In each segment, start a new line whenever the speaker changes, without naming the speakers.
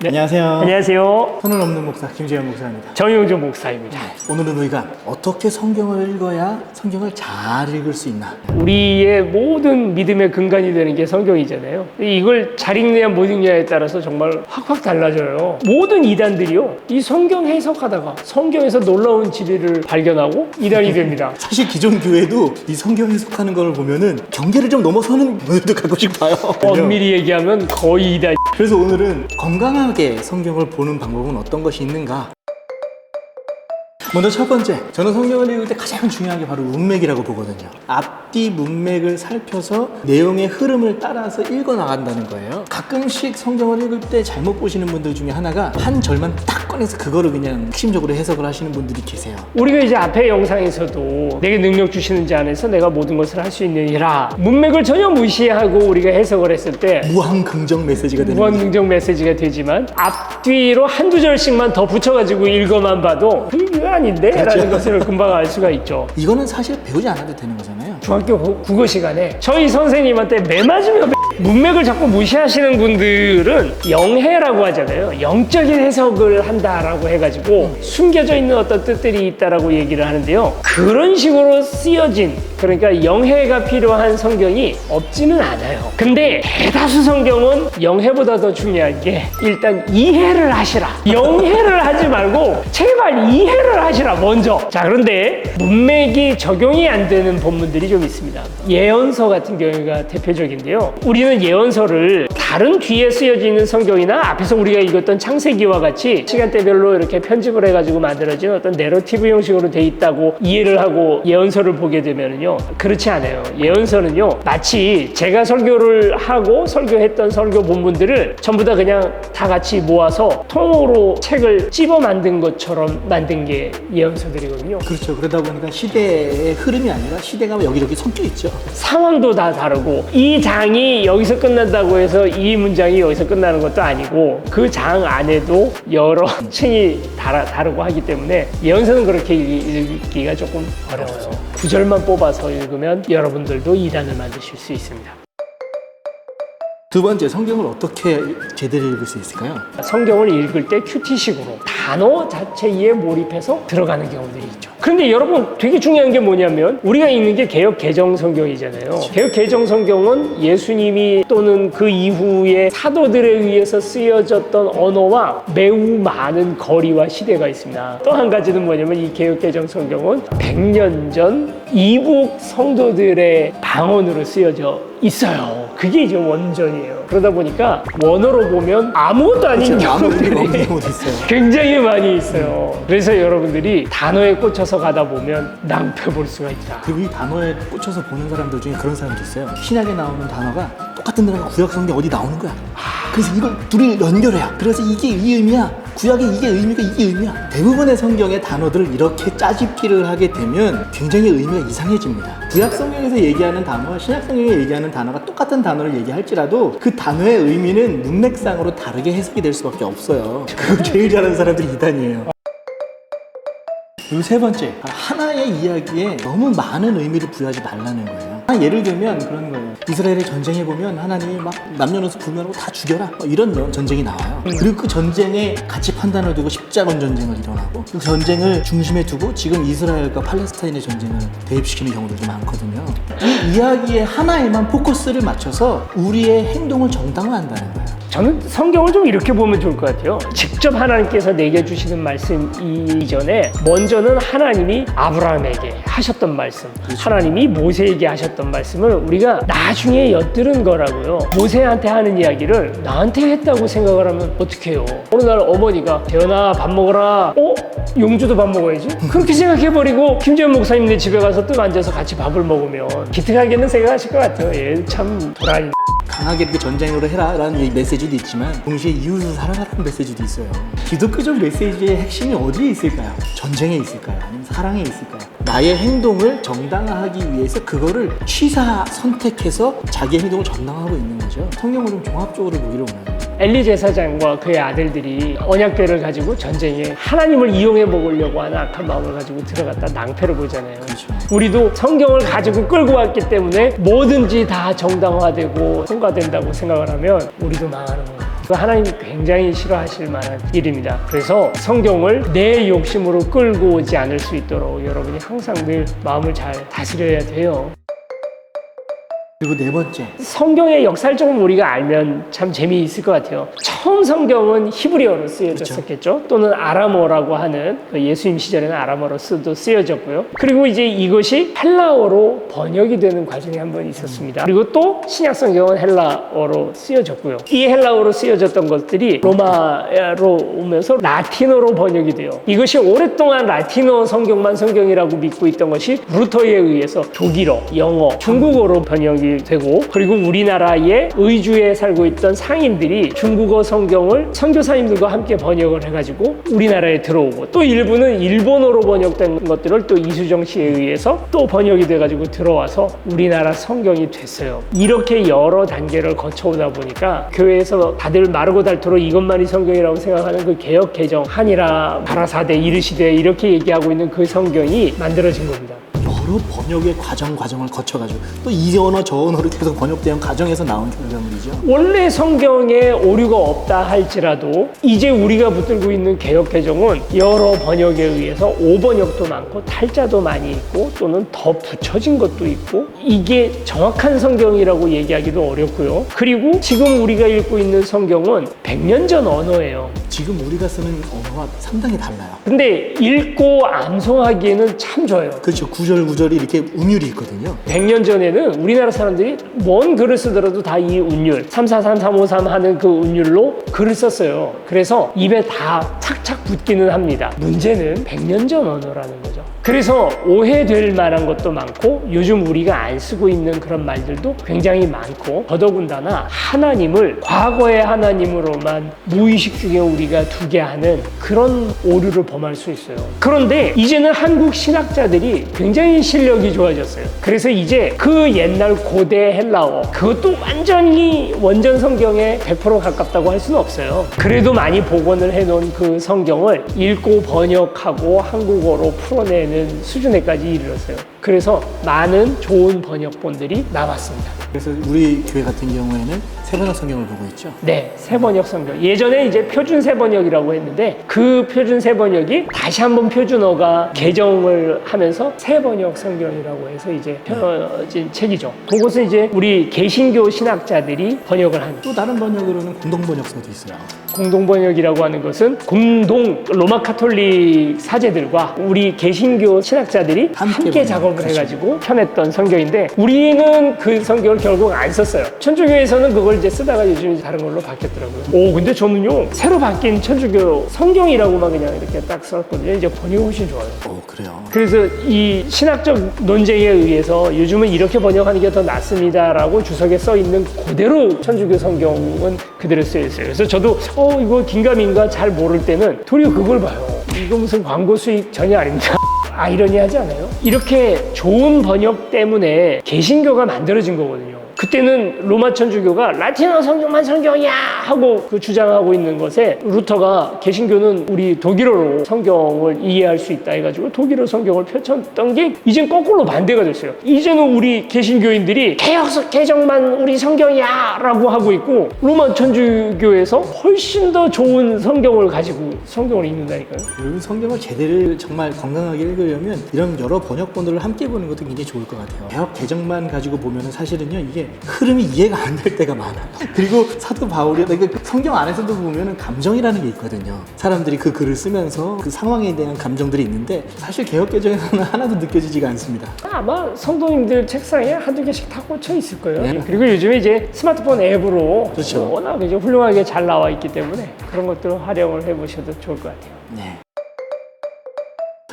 네, 안녕하세요.
안녕하세요.
손을 넘는 목사 김재현 목사입니다.
정용조 목사입니다.
오늘은 우리가 어떻게 성경을 읽어야 성경을 잘 읽을 수 있나?
우리의 모든 믿음의 근간이 되는 게 성경이잖아요. 이걸 잘 읽느냐 못 읽느냐에 따라서 정말 확확 달라져요. 모든 이단들이요, 이 성경 해석하다가 성경에서 놀라운 진리를 발견하고 이단이 됩니다.
사실 기존 교회도 이 성경 해석하는 걸 보면은 경계를 좀 넘어서는 분들도 가끔씩 봐요.
엄밀히 얘기하면 거의 이단.
그래서 오늘은 건강하게 성경을 보는 방법은 어떤 것이 있는가? 먼저 첫 번째, 저는 성경을 읽을 때 가장 중요한 게 바로 문맥이라고 보거든요. 앞뒤 문맥을 살펴서 내용의 흐름을 따라서 읽어 나간다는 거예요. 가끔씩 성경을 읽을 때 잘못 보시는 분들 중에 하나가 한 절만 딱 꺼내서 그거를 그냥 핵심적으로 해석을 하시는 분들이 계세요.
우리가 이제 앞에 영상에서도 내게 능력 주시는 자 안에서 내가 모든 것을 할 수 있느니라, 문맥을 전혀 무시하고 우리가 해석을 했을 때
무한 긍정 메시지가 되는
무한
거죠.
긍정 메시지가 되지만 앞뒤로 한두 절씩만 더 붙여가지고 읽어만 봐도 그게 아닌데?
그렇죠.
라는 것을 금방 알 수가 있죠.
이거는 사실 배우지 않아도 되는 거잖아요.
중학교 국어 시간에 저희 선생님한테 매 맞으며 문맥을 자꾸 무시하시는 분들은 영해라고 하잖아요. 영적인 해석을 한다라고 해가지고 숨겨져 있는 어떤 뜻들이 있다라고 얘기를 하는데요. 그런 식으로 쓰여진, 그러니까 영해가 필요한 성경이 없지는 않아요. 근데 대다수 성경은 영해보다 더 중요한 게 일단 이해를 하시라. 영해를 하지 말고 제발 이해를 하시라 먼저. 자, 그런데 문맥이 적용이 안 되는 본문들이 좀 있습니다. 예언서 같은 경우가 대표적인데요. 우리는 예언서를 다른 뒤에 쓰여져 있는 성경이나 앞에서 우리가 읽었던 창세기와 같이 시간대별로 이렇게 편집을 해가지고 만들어진 어떤 내러티브 형식으로 돼 있다고 이해를 하고 예언서를 보게 되면요, 그렇지 않아요. 예언서는요, 마치 제가 설교를 하고 설교했던 설교 본문들을 전부 다 그냥 다 같이 모아서 통으로 책을 찝어 만든 것처럼 만든 게 예언서들이거든요.
그렇죠. 그러다 보니까 시대의 흐름이 아니라 시대가 여기저기 섞여 있죠.
상황도 다 다르고 이 장이 여기서 끝난다고 해서 이 문장이 여기서 끝나는 것도 아니고 그 장 안에도 여러 층이 다르고 하기 때문에 예언서는 그렇게 읽기가 조금 어려워요. 구절만 뽑아서 읽으면 여러분들도 이단을 만드실 수 있습니다.
두 번째, 성경을 어떻게 제대로 읽을 수 있을까요?
성경을 읽을 때 큐티식으로 단어 자체에 몰입해서 들어가는 경우들이 있죠. 그런데 여러분, 되게 중요한 게 뭐냐면 우리가 읽는 게 개역 개정 성경이잖아요. 개역 개정 성경은 예수님이 또는 그 이후에 사도들에 의해서 쓰여졌던 언어와 매우 많은 거리와 시대가 있습니다. 또 한 가지는 뭐냐면 이 개역 개정 성경은 100년 전 이북 성도들의 방언으로 쓰여져 있어요. 그게 이제 원전이에요. 그러다 보니까 원어로 보면 아무것도 아닌 경우들이 굉장히 많이 있어요. 그래서 여러분들이 단어에 꽂혀서 가다 보면 낭패 볼 수가 있다.
그리고 이 단어에 꽂혀서 보는 사람들 중에 그런 사람도 있어요. 신약에 나오는 단어가 똑같은 단어가 구약 성경 어디 나오는 거야. 그래서 이걸 둘이 연결해요. 그래서 이게 이 의미야, 구약에 이게 의미가 이게 의미야. 대부분의 성경의 단어들을 이렇게 짜집기를 하게 되면 굉장히 의미가 이상해집니다. 구약 성경에서 얘기하는 단어와 신약 성경에 얘기하는 단어가 똑같은 단어를 얘기할지라도 그 단어의 의미는 문맥상으로 다르게 해석이 될 수밖에 없어요. 그걸 제일 잘하는 사람들이 이단이에요. 그리고 세 번째, 하나의 이야기에 너무 많은 의미를 부여하지 말라는 거예요. 예를 들면 그런 거예요. 이스라엘의 전쟁에 보면 하나님이 막 남녀노소 불문하고 다 죽여라, 이런 전쟁이 나와요. 그리고 그 전쟁에 같이 판단을 두고 십자군 전쟁을 일어나고 그 전쟁을 중심에 두고 지금 이스라엘과 팔레스타인의 전쟁을 대입시키는 경우들도 많거든요. 이 이야기의 하나에만 포커스를 맞춰서 우리의 행동을 정당화한다는 거예요.
저는 성경을 좀 이렇게 보면 좋을 것 같아요. 직접 하나님께서 내게 주시는 말씀 이전에 먼저는 하나님이 아브라함에게 하셨던 말씀, 하나님이 모세에게 하셨던 말씀을 우리가 나중에 엿들은 거라고요. 모세한테 하는 이야기를 나한테 했다고 생각을 하면 어떡해요. 어느 날 어머니가 재현아 밥 먹어라. 용주도 밥 먹어야지. 그렇게 생각해버리고 김재현 목사님네 집에 가서 또 앉아서 같이 밥을 먹으면 기특하게는 생각하실 것 같아요. 얘 참 도라이.
강하게 이렇게 전쟁으로 해라 라는 메시지도 있지만 동시에 이웃을 사랑하라는 메시지도 있어요. 기독교적 메시지의 핵심이 어디에 있을까요? 전쟁에 있을까요? 아니면 사랑에 있을까요? 나의 행동을 정당화하기 위해서 그거를 취사 선택해서 자기의 행동을 정당화하고 있는 거죠. 성경을 좀 종합적으로 보기를 원합니다.
엘리 제사장과 그의 아들들이 언약궤를 가지고 전쟁에 하나님을 이용해 먹으려고 하는 악한 마음을 가지고 들어갔다 낭패를 보잖아요.
그렇죠.
우리도 성경을 가지고 끌고 왔기 때문에 뭐든지 다 정당화되고 통과된다고 생각을 하면 우리도 망하는 거예요. 하나님이 굉장히 싫어하실 만한 일입니다. 그래서 성경을 내 욕심으로 끌고 오지 않을 수 있도록 여러분이 항상 늘 마음을 잘 다스려야 돼요.
그리고 네 번째,
성경의 역사를 조금 우리가 알면 참 재미있을 것 같아요. 처음 성경은 히브리어로 쓰여졌었겠죠. 또는 아람어라고 하는 예수님 시절에는 아람어로도 쓰여졌고요. 그리고 이제 이것이 헬라어로 번역이 되는 과정이 한 번 있었습니다. 그리고 또 신약 성경은 헬라어로 쓰여졌고요. 이 헬라어로 쓰여졌던 것들이 로마로 오면서 라틴어로 번역이 돼요. 이것이 오랫동안 라틴어 성경만 성경이라고 믿고 있던 것이 루터에 의해서 독일어, 영어, 중국어로 번역이 되고, 그리고 우리나라의 의주에 살고 있던 상인들이 중국어 성경을 선교사님들과 함께 번역을 해가지고 우리나라에 들어오고, 또 일부는 일본어로 번역된 것들을 또 이수정 씨에 의해서 또 번역이 돼가지고 들어와서 우리나라 성경이 됐어요. 이렇게 여러 단계를 거쳐오다 보니까 교회에서 다들 마르고 닳도록 이것만이 성경이라고 생각하는 그 개역 개정 한이라 가라사대 이르시되 이렇게 얘기하고 있는 그 성경이 만들어진 겁니다.
여러 번역의 과정을 거쳐가지고 또 이 언어 저 언어로 계속 번역되는 과정에서 나온 결과물이죠.
원래 성경에 오류가 없다 할지라도 이제 우리가 붙들고 있는 개역 개정은 여러 번역에 의해서 오번역도 많고 탈자도 많이 있고 또는 더 붙여진 것도 있고, 이게 정확한 성경이라고 얘기하기도 어렵고요. 그리고 지금 우리가 읽고 있는 성경은 100년 전 언어예요.
지금 우리가 쓰는 언어와 상당히 달라요.
근데 읽고 암송하기에는 참 좋아요.
그렇죠. 구절이 이렇게 운율이 있거든요.
100년 전에는 우리나라 사람들이 뭔 글을 쓰더라도 다 이 운율 343, 353 하는 그 운율로 글을 썼어요. 그래서 입에 다 착착 붙기는 합니다. 문제는 100년 전 언어라는 거죠. 그래서 오해될 만한 것도 많고 요즘 우리가 안 쓰고 있는 그런 말들도 굉장히 많고, 더더군다나 하나님을 과거의 하나님으로만 무의식 중에 우리가 두게 하는 그런 오류를 범할 수 있어요. 그런데 이제는 한국 신학자들이 굉장히 실력이 좋아졌어요. 그래서 이제 그 옛날 고대 헬라어, 그것도 완전히 원전 성경에 100% 가깝다고 할 수는 없어요. 그래도 많이 복원을 해놓은 그 성경을 읽고 번역하고 한국어로 풀어내는 수준에까지 이르렀어요. 그래서 많은 좋은 번역본들이 나왔습니다.
그래서 우리 교회 같은 경우에는 세번역 성경을 보고 있죠.
네, 세번역 성경. 예전에 이제 표준 세번역이라고 했는데 그 표준 세번역이 다시 한번 표준어가 개정을 하면서 세번역 성경이라고 해서 이제 펴진 책이죠. 그것은 이제 우리 개신교 신학자들이 번역을 한.
또 다른 번역으로는 공동번역서도 있어요.
공동번역이라고 하는 것은 공동 로마 카톨릭 사제들과 우리 개신교 신학자들이 함께 작업을 해가지고 펴냈던 성경인데, 우리는 그 성경을 결국 안 썼어요. 천주교에서는 그걸 이제 쓰다가 요즘 다른 걸로 바뀌었더라고요. 오, 근데 저는요 새로 바뀐 천주교 성경이라고만 그냥 이렇게 딱 썼거든요. 이제 번역이 훨씬 좋아요.
오, 그래요.
그래서 이 신학적 논쟁에 의해서 요즘은 이렇게 번역하는 게 더 낫습니다라고 주석에 써 있는 그대로 천주교 성경은 그대로 쓰여 있어요. 그래서 저도 이거 긴가민가 잘 모를 때는 도리어 그걸 봐요. 이거 무슨 광고 수익 전혀 아닙니다. 아이러니하지 않아요? 이렇게 좋은 번역 때문에 개신교가 만들어진 거거든요. 그때는 로마 천주교가 라틴어 성경만 성경이야 하고 그 주장하고 있는 것에 루터가 개신교는 우리 독일어로 성경을 이해할 수 있다 해가지고 독일어 성경을 펼쳤던 게 이젠 거꾸로 반대가 됐어요. 이제는 우리 개신교인들이 개역 개정만 우리 성경이야 라고 하고 있고, 로마 천주교에서 훨씬 더 좋은 성경을 가지고 성경을 읽는다니까요.
여러분, 성경을 제대로 정말 건강하게 읽으려면 이런 여러 번역본들을 함께 보는 것도 굉장히 좋을 것 같아요. 개역 개정만 가지고 보면은 사실은요 이게 흐름이 이해가 안 될 때가 많아요. 그리고 사도 바울이 성경 안에서도 보면은 감정이라는 게 있거든요. 사람들이 그 글을 쓰면서 그 상황에 대한 감정들이 있는데 사실 개역 개정에서는 하나도 느껴지지가 않습니다.
아마 성도님들 책상에 한두 개씩 다 꽂혀 있을 거예요.
네.
그리고 요즘에 이제 스마트폰 앱으로
그렇죠.
워낙 이제 훌륭하게 잘 나와 있기 때문에 그런 것들을 활용을 해보셔도 좋을 것 같아요.
네.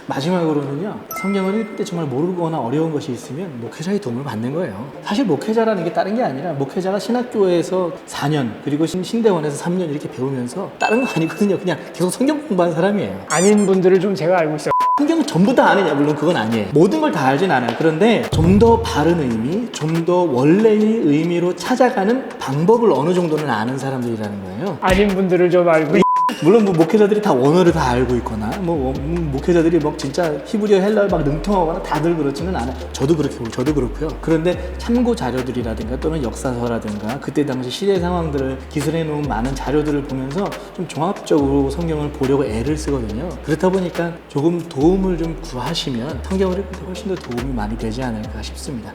마지막으로는요, 성경을 읽을 때 정말 모르거나 어려운 것이 있으면 목회자의 도움을 받는 거예요. 사실 목회자라는 게 다른 게 아니라 목회자가 신학교에서 4년 그리고 신대원에서 3년 이렇게 배우면서 다른 거 아니거든요. 그냥 계속 성경 공부한 사람이에요.
아닌 분들을 좀 제가 알고 있어요.
성경은 전부 다 아느냐? 물론 그건 아니에요. 모든 걸 다 알진 않아요. 그런데 좀 더 바른 의미, 좀 더 원래의 의미로 찾아가는 방법을 어느 정도는 아는 사람들이라는 거예요.
아닌 분들을 좀 알고
물론 뭐 목회자들이 다 원어를 다 알고 있거나 뭐 목회자들이 막 진짜 히브리어 헬라어 막 능통하거나 다들 그렇지는 않아요. 저도 그렇고요. 그런데 참고 자료들이라든가 또는 역사서라든가 그때 당시 시대 상황들을 기술해 놓은 많은 자료들을 보면서 좀 종합적으로 성경을 보려고 애를 쓰거든요. 그렇다 보니까 조금 도움을 좀 구하시면 성경을 읽을 때 훨씬 더 도움이 많이 되지 않을까 싶습니다.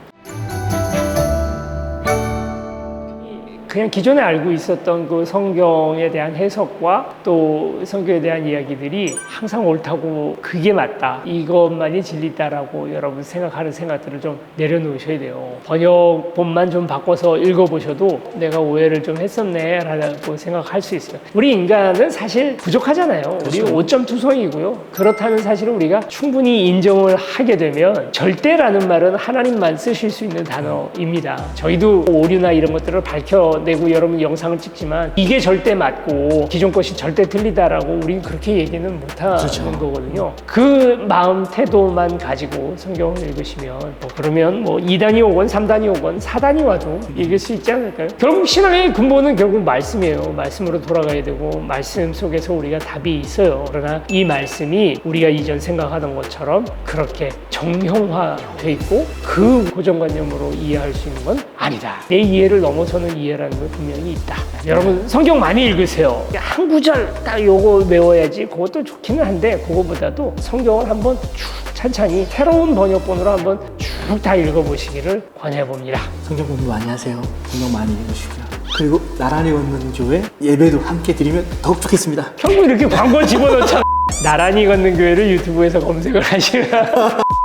그냥 기존에 알고 있었던 그 성경에 대한 해석과 또 성경에 대한 이야기들이 항상 옳다고 그게 맞다, 이것만이 진리다라고 여러분 생각하는 생각들을 좀 내려놓으셔야 돼요. 번역본만 좀 바꿔서 읽어보셔도 내가 오해를 좀 했었네 라고 생각할 수 있어요. 우리 인간은 사실 부족하잖아요. 우리
그렇죠.
5.2성이고요. 그렇다는 사실을 우리가 충분히 인정을 하게 되면 절대라는 말은 하나님만 쓰실 수 있는 단어입니다. 저희도 오류나 이런 것들을 밝혀내고 여러분 영상을 찍지만 이게 절대 맞고 기존 것이 절대 틀리다라고 우리는 그렇게 얘기는 못하는
그렇죠.
거거든요. 그 마음 태도만 가지고 성경을 읽으시면 그러면 2단이 오건 3단이 오건 4단이 와도 읽을 수 있지 않을까요? 결국 신앙의 근본은 결국 말씀이에요. 말씀으로 돌아가야 되고 말씀 속에서 우리가 답이 있어요. 그러나 이 말씀이 우리가 이전 생각하던 것처럼 그렇게 정형화돼 있고 그 고정관념으로 이해할 수 있는 건 아니다. 내 이해를 넘어서는 이해라는 건 분명히 있다. 여러분 성경 많이 읽으세요. 한 구절 딱 요거 외워야지 그것도 좋기는 한데 그거보다도 성경을 한번 쭉 찬찬히 새로운 번역본으로 한번 쭉 다 읽어보시기를 권해봅니다.
성경 공부 많이 하세요. 성경 많이 읽으시고요. 그리고 나란히 걷는 교회 예배도 함께 드리면 더욱 좋겠습니다.
결국 이렇게 광고 집어넣잖아. 나란히 걷는 교회를 유튜브에서 검색을 하시면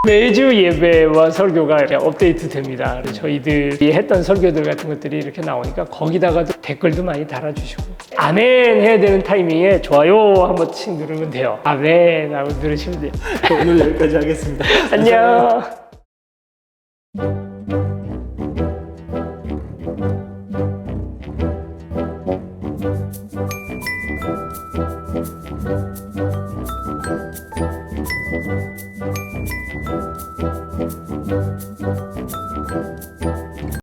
매주 예배와 설교가 이렇게 업데이트 됩니다. 저희들이 했던 설교들 같은 것들이 이렇게 나오니까 거기다가도 댓글도 많이 달아주시고 아멘 해야 되는 타이밍에 좋아요 한 번씩 누르면 돼요. 아멘 하고 누르시면 돼요.
오늘 여기까지 하겠습니다.
안녕.
감사합니다.